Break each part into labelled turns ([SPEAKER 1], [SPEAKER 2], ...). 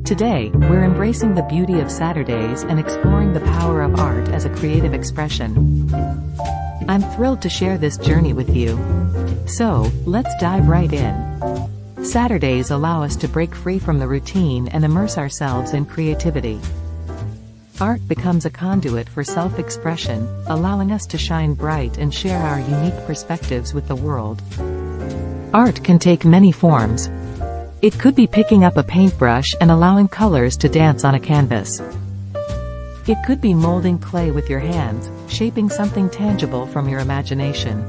[SPEAKER 1] Today, we're embracing the beauty of Saturdays and exploring the power of art as a creative expression. I'm thrilled to share this journey with you. So, let's dive right in. Saturdays allow us to break free from the routine and immerse ourselves in creativity. Art becomes a conduit for self-expression, allowing us to shine bright and share our unique perspectives with the world. Art can take many forms. It could be picking up a paintbrush and allowing colors to dance on a canvas. It could be molding clay with your hands, shaping something tangible from your imagination.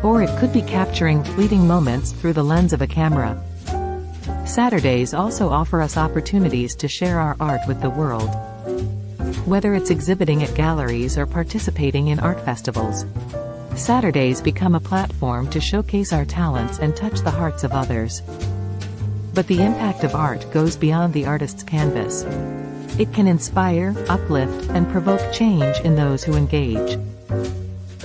[SPEAKER 1] Or it could be capturing fleeting moments through the lens of a camera. Saturdays also offer us opportunities to share our art with the world. Whether it's exhibiting at galleries or participating in art festivals, Saturdays become a platform to showcase our talents and touch the hearts of others. But the impact of art goes beyond the artist's canvas. It can inspire, uplift, and provoke change in those who engage.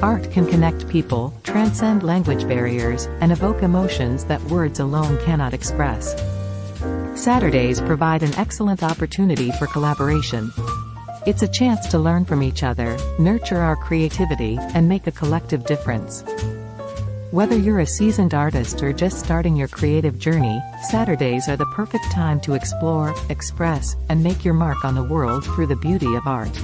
[SPEAKER 1] Art can connect people, transcend language barriers, and evoke emotions that words alone cannot express. Saturdays provide an excellent opportunity for collaboration. It's a chance to learn from each other, nurture our creativity, and make a collective difference. Whether you're a seasoned artist or just starting your creative journey, Saturdays are the perfect time to explore, express, and make your mark on the world through the beauty of art.